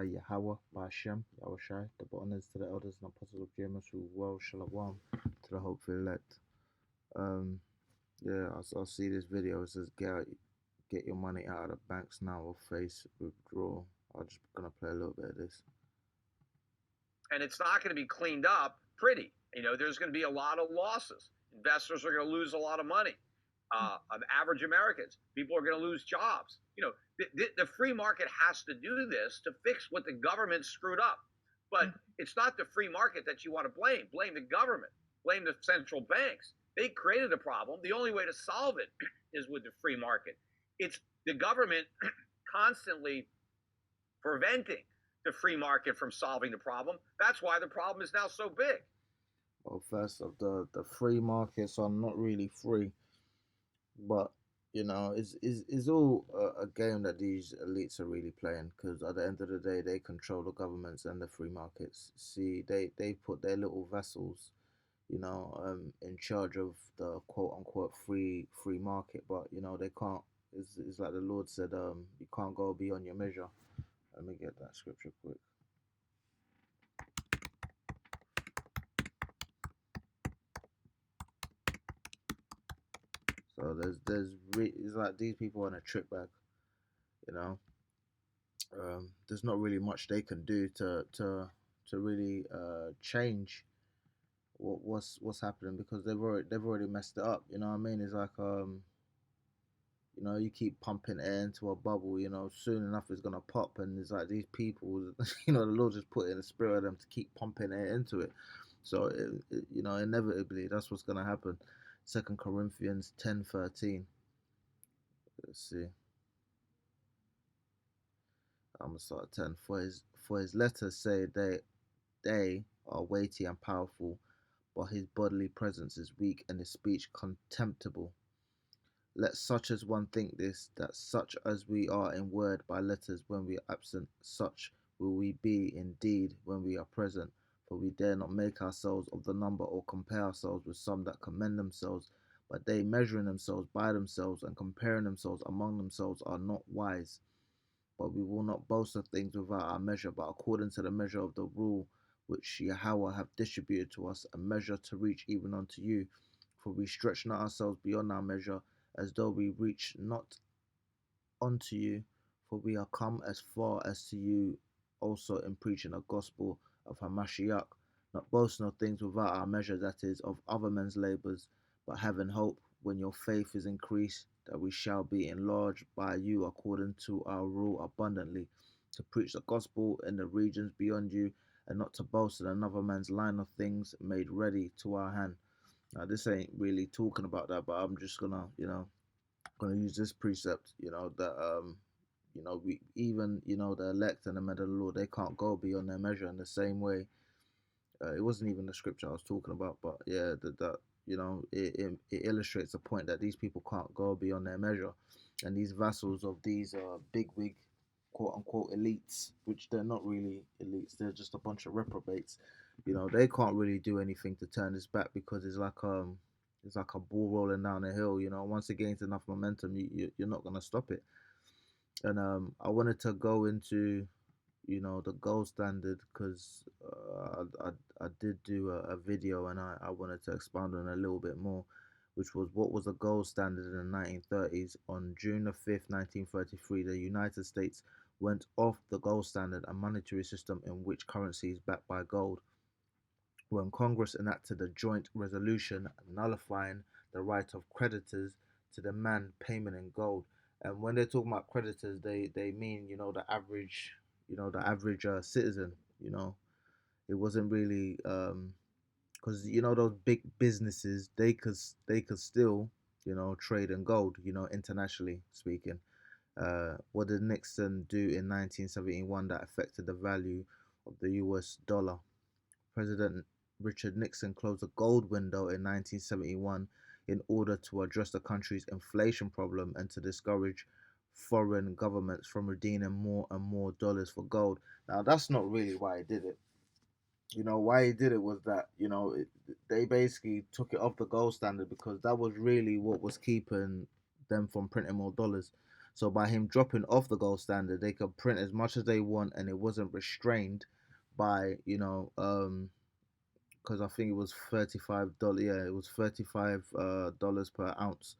Yahweh, Ba'ashem, Yahushai, the honors to the elders and apostles of James who well shalom to the hopeful elect. Um, yeah, I'll see this video. It says get your money out of the banks now or face withdrawal. I'm just gonna play a little bit of this. And it's not going to be cleaned up pretty. There's going to be a lot of losses. Investors are going to lose a lot of money. Average Americans, people are going to lose jobs. The free market has to do this to fix what the government screwed up. But it's not the free market that you want to blame. Blame the government. Blame the central banks. They created a problem. The only way to solve it is with the free market. It's the government constantly preventing the free market from solving the problem. That's why the problem is now so big. Well, first of the free markets are not really free, but it's all a game that these elites are really playing, because at the end of the day they control the governments and the free markets. See, they put their little vessels, in charge of the quote unquote free market, but they can't. It's like the Lord said, you can't go beyond your measure. Let me get that scripture quick. So it's like these people on a trick bag, you know. There's not really much they can do to really change what's happening, because they've already messed it up. You know what I mean? It's like you keep pumping air into a bubble. Soon enough it's gonna pop, and it's like these people, the Lord just put in the spirit of them to keep pumping air into it. So inevitably that's what's gonna happen. 2 Corinthians 10:13. Let's see. I'm gonna start at 10. For his letters say they are weighty and powerful, but his bodily presence is weak and his speech contemptible. Let such as one think this, that such as we are in word by letters when we are absent, such will we be indeed when we are present. For we dare not make ourselves of the number or compare ourselves with some that commend themselves, but they measuring themselves by themselves and comparing themselves among themselves are not wise. But we will not boast of things without our measure, but according to the measure of the rule which Yahweh hath distributed to us, a measure to reach even unto you. For we stretch not ourselves beyond our measure, as though we reach not unto you, for we are come as far as to you also in preaching a gospel of Hamashiach, not boasting of things without our measure, that is, of other men's labours, but having hope, when your faith is increased, that we shall be enlarged by you according to our rule abundantly, to preach the gospel in the regions beyond you, and not to boast in another man's line of things made ready to our hand. Now, this ain't really talking about that, but I'm just gonna use this precept, that we even the elect and the men of the Lord, they can't go beyond their measure in the same way. It wasn't even the scripture I was talking about, but yeah, that it illustrates the point that these people can't go beyond their measure, and these vassals of these bigwig quote unquote elites, which they're not really elites, they're just a bunch of reprobates. They can't really do anything to turn this back, because it's like a ball rolling down a hill. Once it gains enough momentum, you're not gonna stop it. And I wanted to go into the gold standard, because I did do a video, and I wanted to expand on it a little bit more, which was what was the gold standard in the 1930s. On June the 5th, 1933, the United States went off the gold standard, a monetary system in which currency is backed by gold, when Congress enacted a joint resolution nullifying the right of creditors to demand payment in gold. And when they're talking about creditors, they mean the average citizen. It wasn't really because those big businesses, they could still trade in gold, internationally speaking. What did Nixon do in 1971 that affected the value of the US dollar? President Richard Nixon closed the gold window in 1971 in order to address the country's inflation problem and to discourage foreign governments from redeeming more and more dollars for gold. Now, that's not really why he did it. Why he did it was that, they basically took it off the gold standard, because that was really what was keeping them from printing more dollars. So by him dropping off the gold standard, they could print as much as they want, and it wasn't restrained by, because I think it was $35. Yeah, it was $35 per ounce.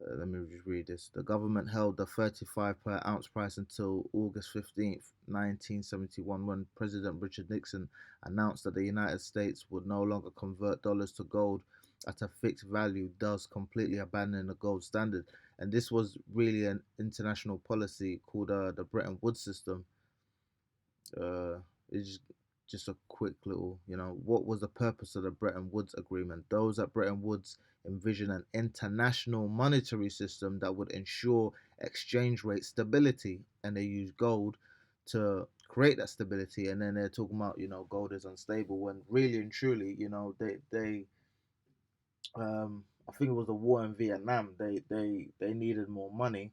Let me just read this. The government held the 35 per ounce price until August 15th, 1971, when President Richard Nixon announced that the United States would no longer convert dollars to gold at a fixed value, thus completely abandoning the gold standard. And this was really an international policy called the Bretton Woods system. It's just a quick little, what was the purpose of the Bretton Woods Agreement? Those at Bretton Woods envision an international monetary system that would ensure exchange rate stability, and they use gold to create that stability. And then they're talking about, gold is unstable, when really and truly, I think it was the war in Vietnam. They needed more money,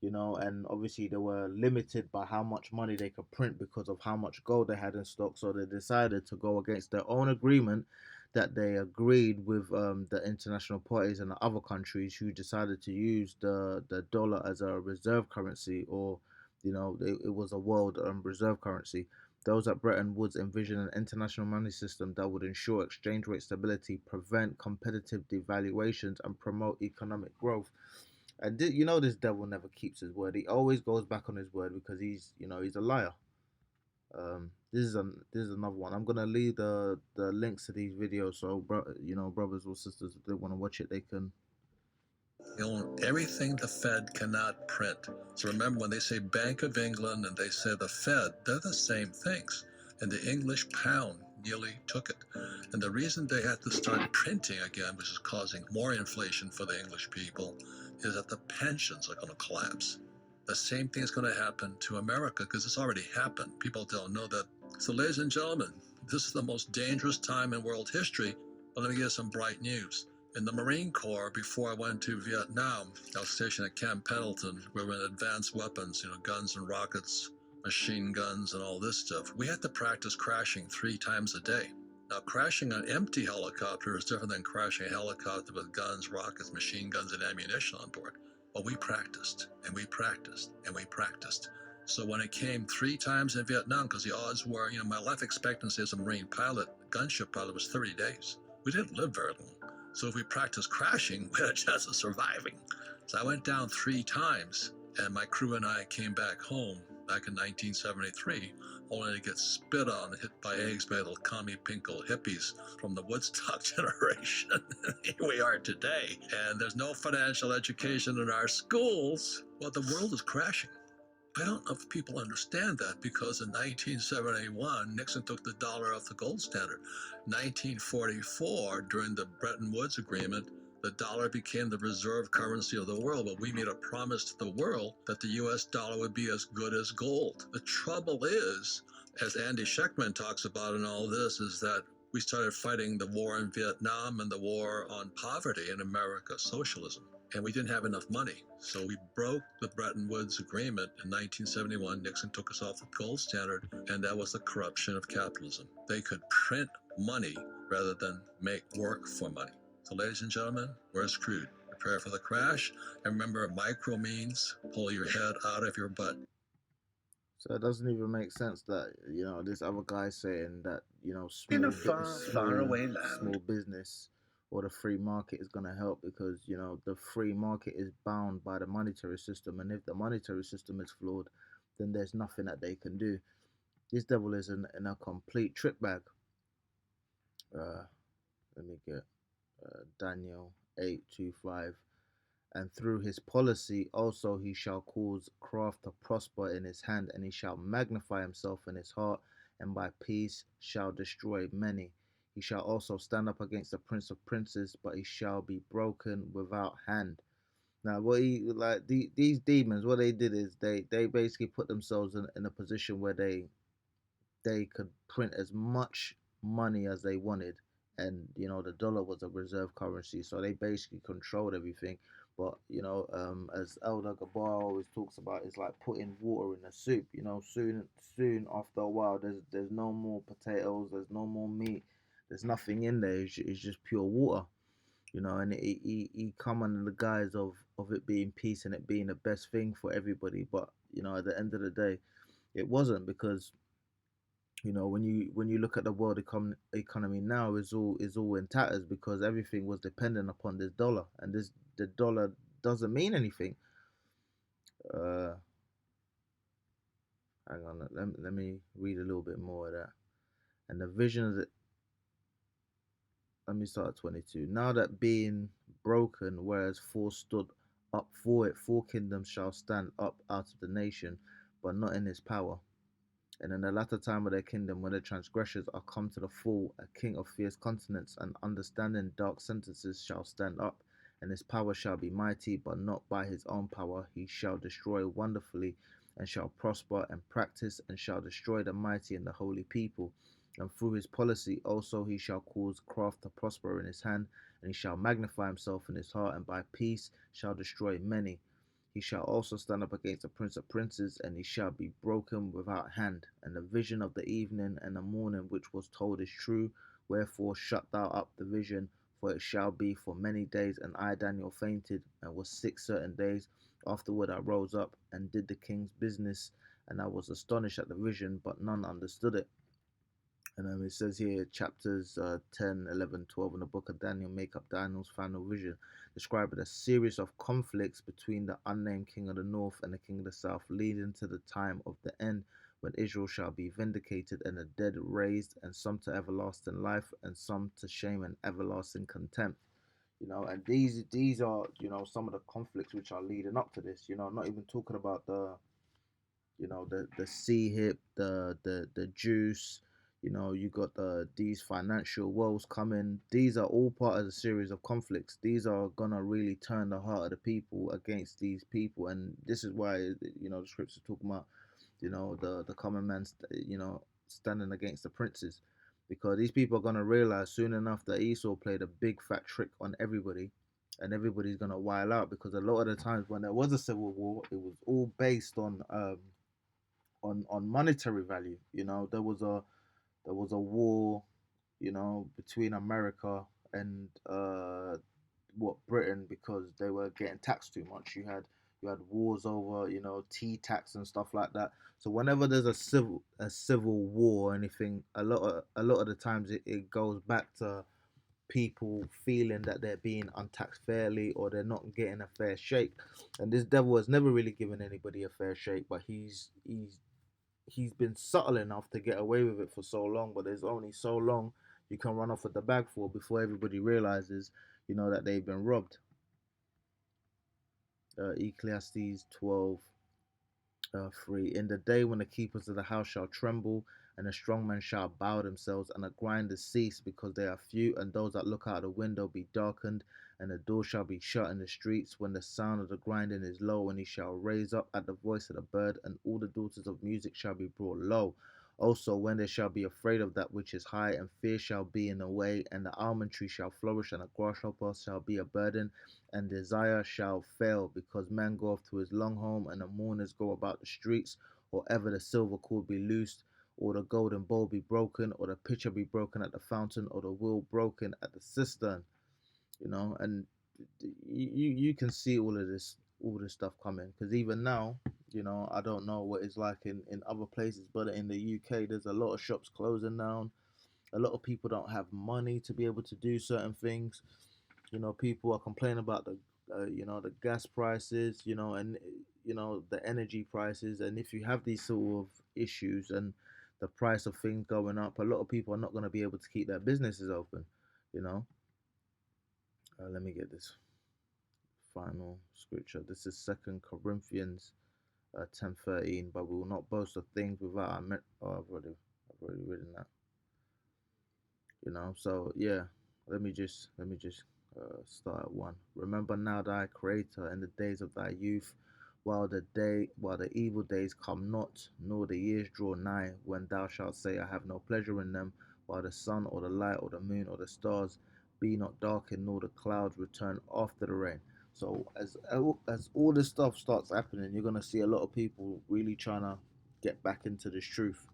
and obviously they were limited by how much money they could print because of how much gold they had in stock. So they decided to go against their own agreement that they agreed with the international parties and the other countries who decided to use the dollar as a reserve currency, or it was a world reserve currency. Those at Bretton Woods envisioned an international money system that would ensure exchange rate stability, prevent competitive devaluations, and promote economic growth. And this devil never keeps his word. He always goes back on his word because he's a liar. This is another one. I'm gonna leave the links to these videos, so brothers or sisters, if they want to watch it, they can. Everything the Fed cannot print. So remember, when they say Bank of England and they say the Fed, they're the same things. And the English pound nearly took it. And the reason they had to start printing again, which is causing more inflation for the English people, is that the pensions are going to collapse. The same thing is going to happen to America because it's already happened. People don't know that. So, ladies and gentlemen, this is the most dangerous time in world history. But let me give you some bright news. In the Marine Corps, before I went to Vietnam, I was stationed at Camp Pendleton, where we had advanced weapons, guns and rockets, machine guns, and all this stuff. We had to practice crashing 3 times a day. Now, crashing an empty helicopter is different than crashing a helicopter with guns, rockets, machine guns, and ammunition on board. But we practiced, and we practiced, and we practiced. So when it came 3 times in Vietnam, because the odds were, my life expectancy as a Marine pilot, gunship pilot, was 30 days. We didn't live very long. So if we practiced crashing, we had a chance of surviving. So I went down 3 times, and my crew and I came back home back in 1973, only to get spit on and hit by eggs by little commie pinko hippies from the Woodstock generation. Here we are today, and there's no financial education in our schools. Well, the world is crashing. I don't know if people understand that, because in 1971, Nixon took the dollar off the gold standard. 1944, during the Bretton Woods Agreement, the dollar became the reserve currency of the world, but we made a promise to the world that the US dollar would be as good as gold. The trouble is, as Andy Schectman talks about in all this, is that we started fighting the war in Vietnam and the war on poverty in America, socialism. And we didn't have enough money. So we broke the Bretton Woods Agreement in 1971. Nixon took us off the gold standard, and that was the corruption of capitalism. They could print money rather than make work for money. So, ladies and gentlemen, we're screwed. Prepare for the crash, and remember, micro means pull your head out of your butt. So it doesn't even make sense that this other guy saying that In a far, far away land, small business or the free market is going to help, because the free market is bound by the monetary system, and if the monetary system is flawed, then there's nothing that they can do. This devil is in a complete trick bag. Let me get Daniel 8:25. And through his policy also he shall cause craft to prosper in his hand, and he shall magnify himself in his heart, and by peace shall destroy many. He shall also stand up against the prince of princes, but he shall be broken without hand. Now, what these demons, what they did is they basically put themselves in a position where they could print as much money as they wanted, and the dollar was a reserve currency, so they basically controlled everything. But as Elder Gabar always talks about, it's like putting water in a soup. Soon after a while, there's no more potatoes, there's no more meat, there's nothing in there. It's just pure water. And he come under the guise of it being peace and it being the best thing for everybody. But at the end of the day, it wasn't, because when you look at the world economy now, is all in tatters, because everything was dependent upon this dollar, and the dollar doesn't mean anything. Uh, Hang on, let me read a little bit more of that. And the vision of the let me start at 22. Now that being broken, whereas four stood up for it, four kingdoms shall stand up out of the nation, but not in his power. And in the latter time of their kingdom, when the transgressors are come to the full, a king of fierce countenance and understanding dark sentences shall stand up, and his power shall be mighty, but not by his own power. He shall destroy wonderfully, and shall prosper and practice, and shall destroy the mighty and the holy people. And through his policy also he shall cause craft to prosper in his hand, and he shall magnify himself in his heart, and by peace shall destroy many. He shall also stand up against the prince of princes, and he shall be broken without hand. And the vision of the evening and the morning which was told is true. Wherefore shut thou up the vision, for it shall be for many days. And I, Daniel, fainted and was sick certain days. Afterward I rose up and did the king's business, and I was astonished at the vision, but none understood it. And it says here, chapters 10, 11, 12 in the book of Daniel make up Daniel's final vision, describing a series of conflicts between the unnamed king of the north and the king of the south, leading to the time of the end, when Israel shall be vindicated and the dead raised, and some to everlasting life, and some to shame and everlasting contempt. And these are some of the conflicts which are leading up to this. Not even talking about the sea hip, the juice. You got these financial woes coming. These are all part of the series of conflicts. These are gonna really turn the heart of the people against these people, and this is why the scriptures talk about the common man standing against the princes, because these people are gonna realize soon enough that Esau played a big fat trick on everybody, and everybody's gonna wild out, because a lot of the times when there was a civil war, it was all based on monetary value. There was a war, between America and Britain, because they were getting taxed too much. You had wars over tea tax and stuff like that. So whenever there's a civil war or anything, a lot of the times it goes back to people feeling that they're being untaxed fairly, or they're not getting a fair shake. And this devil has never really given anybody a fair shake, but he's been subtle enough to get away with it for so long. But there's only so long you can run off with the bag for before everybody realizes that they've been robbed. Ecclesiastes 12, 3. In the day when the keepers of the house shall tremble, and the strong men shall bow themselves, and the grinders cease, because they are few, and those that look out of the window be darkened, and the door shall be shut in the streets, when the sound of the grinding is low, and he shall raise up at the voice of the bird, and all the daughters of music shall be brought low. Also, when they shall be afraid of that which is high, and fear shall be in the way, and the almond tree shall flourish, and the grasshopper shall be a burden, and desire shall fail, because man goeth to his long home, and the mourners go about the streets, or ever the silver cord be loosed, or the golden bowl be broken, or the pitcher be broken at the fountain, or the wheel broken at the cistern. And you can see all this stuff coming, because even now, I don't know what it's like in other places, but in the UK, there's a lot of shops closing down. A lot of people don't have money to be able to do certain things. People are complaining about the gas prices, and the energy prices. And if you have these sort of issues and the price of things going up, a lot of people are not going to be able to keep their businesses open. You know. Let me get this final scripture. This is Second Corinthians 10:13. But we will not boast of things without our. Oh, I've already written that. So yeah, let me just start at 1. Remember now thy creator in the days of thy youth, while the evil days come not, nor the years draw nigh, when thou shalt say, I have no pleasure in them, while the sun or the light or the moon or the stars be not darkened, nor the clouds return after the rain. So as all this stuff starts happening, you're gonna see a lot of people really trying to get back into this truth,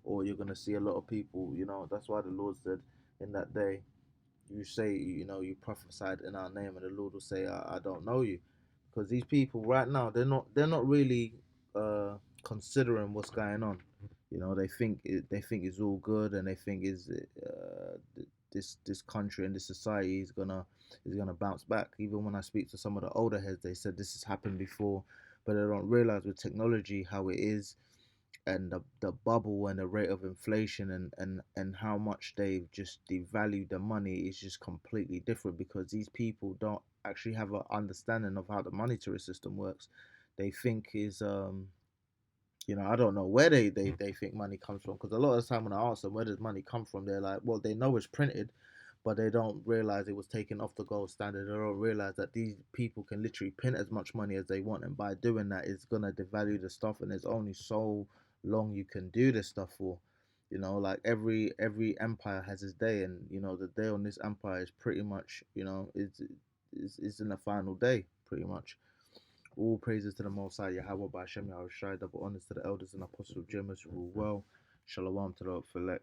or you're gonna see a lot of people, that's why the Lord said in that day, you say, you prophesied in our name, and the Lord will say, I don't know you, because these people right now, they're not really considering what's going on. They think it's all good, and they think this country and this society is gonna bounce back. Even when I speak to some of the older heads, they said this has happened before, but they don't realize with technology how it is, and the bubble and the rate of inflation, and how much they've just devalued the money is just completely different, because these people don't actually have an understanding of how the monetary system works. They think is I don't know where they think money comes from, because a lot of the time when I ask them where does money come from, they're like, well, they know it's printed, but they don't realize it was taken off the gold standard. They don't realize that these people can literally print as much money as they want, and by doing that, it's gonna devalue the stuff, and there's only so long you can do this stuff for. Like every empire has its day, and the day on this empire is pretty much is in the final day, pretty much. All praises to the Most High Yahweh by Hashem Yahushai. Double honors to the elders and apostles of James who rule well. Shalom to the elect.